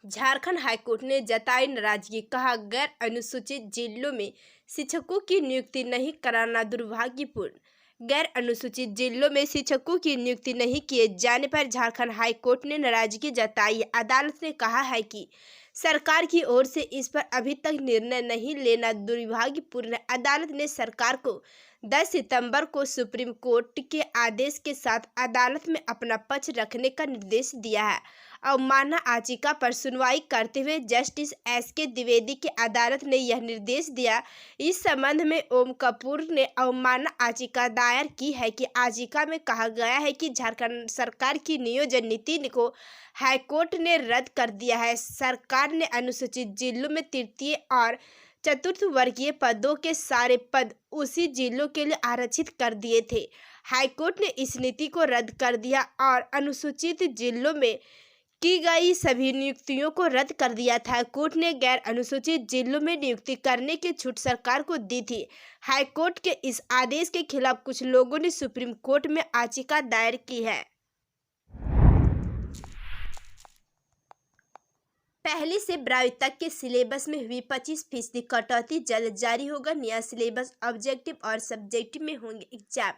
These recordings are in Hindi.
झारखंड हाईकोर्ट ने जताई नाराजगी, कहा गैर अनुसूचित जिलों में शिक्षकों की नियुक्ति नहीं कराना दुर्भाग्यपूर्ण। गैर अनुसूचित जिलों में शिक्षकों की नियुक्ति नहीं किए जाने पर झारखंड हाईकोर्ट ने नाराजगी जताई। अदालत ने कहा है कि सरकार की ओर से इस पर अभी तक निर्णय नहीं लेना दुर्भाग्यपूर्ण है। अदालत ने सरकार को 10 सितंबर को सुप्रीम कोर्ट के आदेश के साथ अदालत में अपना पक्ष रखने का निर्देश दिया है। अवमानना याचिका पर सुनवाई करते हुए जस्टिस SK द्विवेदी की अदालत ने यह निर्देश दिया। इस संबंध में ओम कपूर ने अवमानना याचिका दायर की है कि याचिका में कहा गया है कि झारखंड सरकार की नियोजन नीति को हाईकोर्ट ने रद्द कर दिया है। सरकार ने अनुसूचित जिलों में तृतीय और चतुर्थ वर्गीय पदों के सारे पद उसी जिलों के लिए आरक्षित कर दिए थे। हाईकोर्ट ने इस नीति को रद्द कर दिया और अनुसूचित जिलों में की गई सभी नियुक्तियों को रद्द कर दिया था। कोर्ट ने गैर अनुसूचित जिलों में नियुक्ति करने की छूट सरकार को दी थी। हाईकोर्ट के इस आदेश के खिलाफ कुछ लोगों ने सुप्रीम कोर्ट में याचिका दायर की है। पहली से 12वीं तक के सिलेबस में हुई 25% कटौती जल्द जारी होगा। नया सिलेबस ऑब्जेक्टिव और सब्जेक्टिव में होंगे एग्जाम।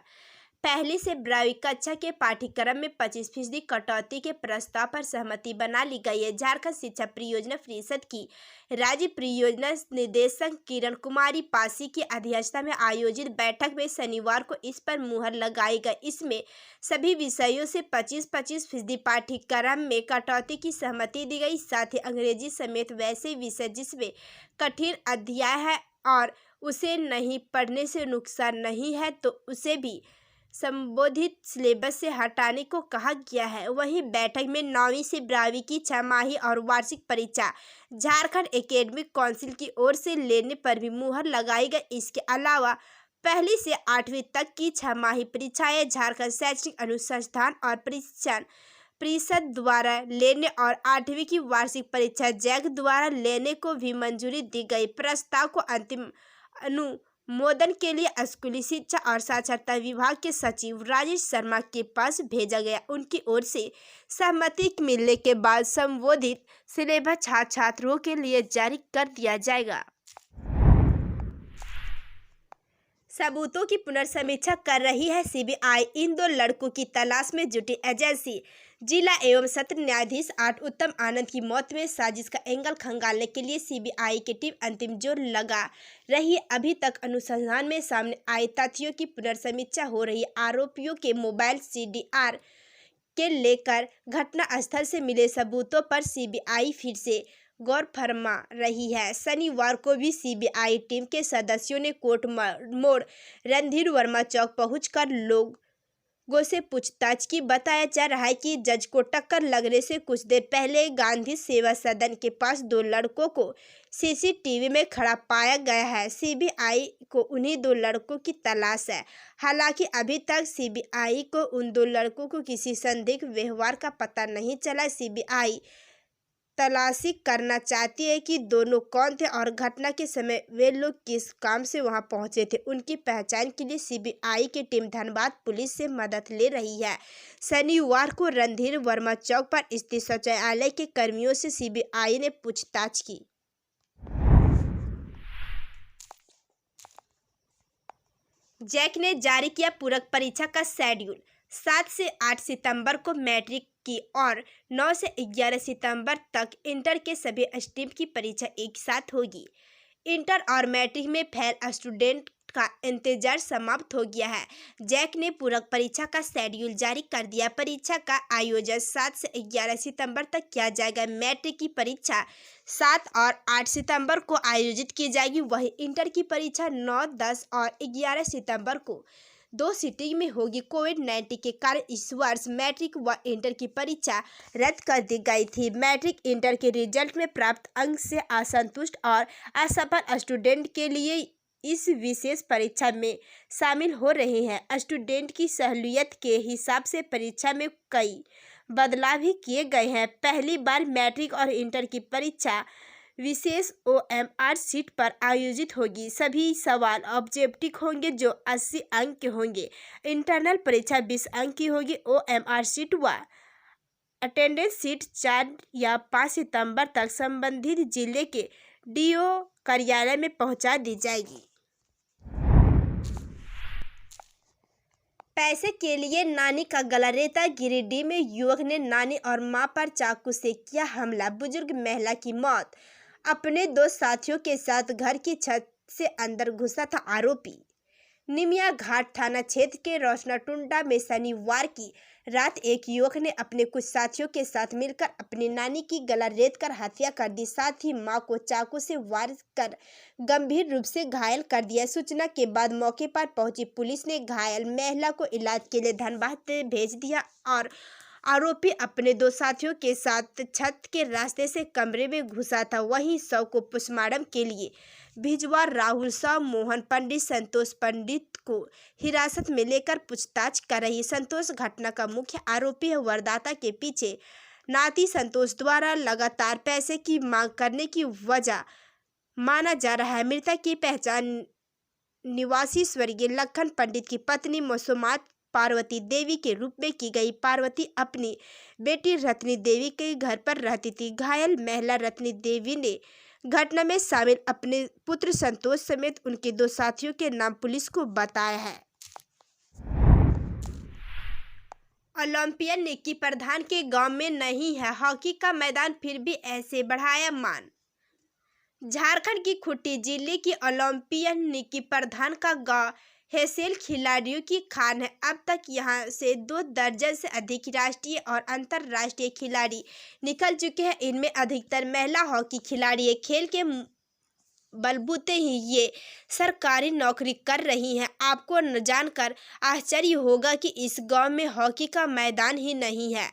पहली से 12वीं कक्षा के पाठ्यक्रम में 25% कटौती के प्रस्ताव पर सहमति बना ली गई है। झारखंड शिक्षा परियोजना परिषद की राज्य परियोजना निदेशक किरण कुमारी पासी की अध्यक्षता में आयोजित बैठक में शनिवार को इस पर मुहर लगाई गई। इसमें सभी विषयों से 25% पाठ्यक्रम में कटौती की सहमति दी गई। साथ ही अंग्रेजी समेत वैसे विषय जिसमें कठिन अध्याय है और उसे नहीं पढ़ने से नुकसान नहीं है तो उसे भी संबोधित सिलेबस से हटाने को कहा गया है। वहीं बैठक में 9वीं से 12वीं की छमाही और वार्षिक परीक्षा झारखंड एकेडमिक काउंसिल की ओर से लेने पर भी मुहर लगाई गई। इसके अलावा पहली से 8वीं तक की छमाही परीक्षाएं झारखंड शैक्षणिक अनुसंधान और प्रशिक्षण परिषद द्वारा लेने और 8वीं की वार्षिक परीक्षा जैक द्वारा लेने को भी मंजूरी दी गई। प्रस्ताव को अंतिम अनुमोदन के लिए स्कूली शिक्षा और साक्षरता विभाग के सचिव राजेश शर्मा के पास भेजा गया। उनकी ओर से सहमति मिलने के बाद संबोधित सिलेबस छात्र छात्रों के लिए जारी कर दिया जाएगा। सबूतों की पुनर्समीक्षा कर रही है CBI। इन 2 लड़कों की तलाश में जुटी एजेंसी। जिला एवं सत्र न्यायाधीश 8 उत्तम आनंद की मौत में साजिश का एंगल खंगालने के लिए CBI की टीम अंतिम जोर लगा रही। अभी तक अनुसंधान में सामने आए तथ्यों की पुनर्समीक्षा हो रही। आरोपियों के मोबाइल CDR के लेकर घटनास्थल से मिले सबूतों पर CBI फिर से गौर फरमा रही है। शनिवार को भी CBI टीम के सदस्यों ने कोर्ट मोड़ रणधीर वर्मा चौक पहुंचकर लोगों से पूछताछ की। बताया जा रहा है कि जज को टक्कर लगने से कुछ देर पहले गांधी सेवा सदन के पास 2 लड़कों को CCTV में खड़ा पाया गया है। CBI को उन्हीं 2 लड़कों की तलाश है। हालांकि अभी तक CBI को उन 2 लड़कों को किसी संदिग्ध व्यवहार का पता नहीं चला। CBI तलाशी करना चाहती है कि दोनों कौन थे और घटना के समय वे लोग किस काम से वहां पहुंचे थे। उनकी पहचान के लिए CBI की टीम धनबाद पुलिस से मदद ले रही है। शनिवार को रणधीर वर्मा चौक पर स्थित शौचालय के कर्मियों से CBI ने पूछताछ की। जैक ने जारी किया पूरक परीक्षा का शेड्यूल। 7 से 8 सितंबर को मैट्रिक की और 9 से 11 सितंबर तक इंटर के सभी स्ट्रीम की परीक्षा एक साथ होगी। इंटर और मैट्रिक में फेल स्टूडेंट का इंतजार समाप्त हो गया है। जैक ने पूरक परीक्षा का शेड्यूल जारी कर दिया। परीक्षा का आयोजन 7 से 11 सितंबर तक किया जाएगा। मैट्रिक की परीक्षा 7 और 8 सितंबर को आयोजित की जाएगी। वहीं इंटर की परीक्षा 9, 10 और 11 सितंबर को 2 सिटिंग में होगी। कोविड-19 के कारण इस वर्ष मैट्रिक व इंटर की परीक्षा रद्द कर दी गई थी। मैट्रिक इंटर के रिजल्ट में प्राप्त अंक से असंतुष्ट और असफल स्टूडेंट के लिए इस विशेष परीक्षा में शामिल हो रहे हैं। स्टूडेंट की सहूलियत के हिसाब से परीक्षा में कई बदलाव भी किए गए हैं। पहली बार मैट्रिक और इंटर की परीक्षा विशेष OMR सीट पर आयोजित होगी। सभी सवाल ऑब्जेक्टिव होंगे जो 80 अंक के होंगे। इंटरनल परीक्षा 20 अंक की होगी। OMR सीट व अटेंडेंस शीट 4 या 5 सितंबर तक संबंधित जिले के डीओ कार्यालय में पहुंचा दी जाएगी। पैसे के लिए नानी का गला रेता। गिरिडीह में युवक ने नानी और मां पर चाकू से किया हमला। बुजुर्ग महिला की मौत। अपने 2 साथियों के साथ घर की छत से अंदर घुसा था आरोपी। निमिया घाट थाना क्षेत्र के रोशनाटुंडा में शनिवार की रात एक युवक ने अपने कुछ साथियों के साथ मिलकर अपनी नानी की गला रेतकर हत्या कर दी। साथ ही मां को चाकू से वार कर गंभीर रूप से घायल कर दिया। सूचना के बाद मौके पर पहुंची पुलिस ने घायल महिला को इलाज के लिए धनबाद भेज दिया और आरोपी अपने 2 साथियों के साथ छत के रास्ते से कमरे में घुसा था। वहीं शव को पोस्टमार्टम के लिए भिजवा राहुल साव, मोहन पंडित, संतोष पंडित को हिरासत में लेकर पूछताछ कर रही। संतोष घटना का मुख्य आरोपी है। वारदात के पीछे नाती संतोष द्वारा लगातार पैसे की मांग करने की वजह माना जा रहा है। मृतक की पहचान निवासी स्वर्गीय लखन पंडित की पत्नी मौसुमात पार्वती देवी के रूप में की गई। पार्वती अपनी बेटी रत्नी देवी के घर पर रहती थी। घायल महिला रत्नी देवी ने घटना में शामिल अपने पुत्र संतोष समेत उनके 2 साथियों के नाम पुलिस को बताया है। ओलंपियन निक्की प्रधान के गांव में नहीं है हॉकी का मैदान, फिर भी ऐसे बढ़ाया मान। झारखंड की खूंटी जिले की ओलंपियन निक्की प्रधान का गांव हेसेल खिलाड़ियों की खान है। अब तक यहां से 2 दर्जन से अधिक राष्ट्रीय और अंतर्राष्ट्रीय खिलाड़ी निकल चुके हैं। इनमें अधिकतर महिला हॉकी खिलाड़ी हैं। खेल के बलबूते ही ये सरकारी नौकरी कर रही हैं। आपको जानकर आश्चर्य होगा कि इस गांव में हॉकी का मैदान ही नहीं है।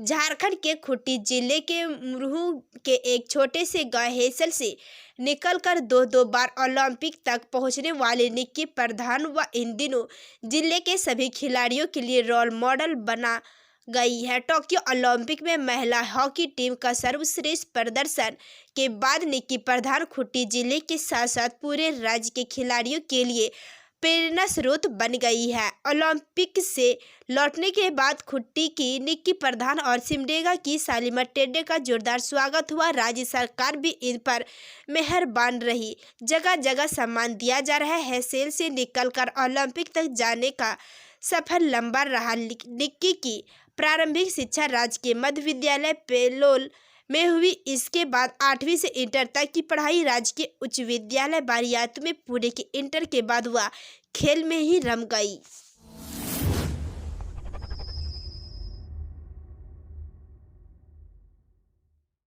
झारखंड के खूंटी जिले के मुरहू के एक छोटे से गांव हेसल से निकलकर 2 बार ओलंपिक तक पहुंचने वाले निक्की प्रधान व इन दिनों जिले के सभी खिलाड़ियों के लिए रोल मॉडल बना गई है। टोक्यो ओलंपिक में महिला हॉकी टीम का सर्वश्रेष्ठ प्रदर्शन के बाद निक्की प्रधान खूंटी जिले के साथ साथ पूरे राज्य के खिलाड़ियों के लिए प्रेरणा स्रोत बन गई है। ओलंपिक से लौटने के बाद खूंटी की निक्की प्रधान और सिमडेगा की सालिमा टेंडे का जोरदार स्वागत हुआ। राज्य सरकार भी इन पर मेहरबान रही। जगह जगह सम्मान दिया जा रहा है। हेसेल से निकलकर ओलंपिक तक जाने का सफर लंबा रहा। निक्की की प्रारंभिक शिक्षा राज्य के मध्य विद्यालय पेलोल में हुई। इसके बाद 8वीं से इंटर तक की पढ़ाई राज्य के उच्च विद्यालय बारियात में पूरे की इंटर के बाद वह खेल में ही रम गई।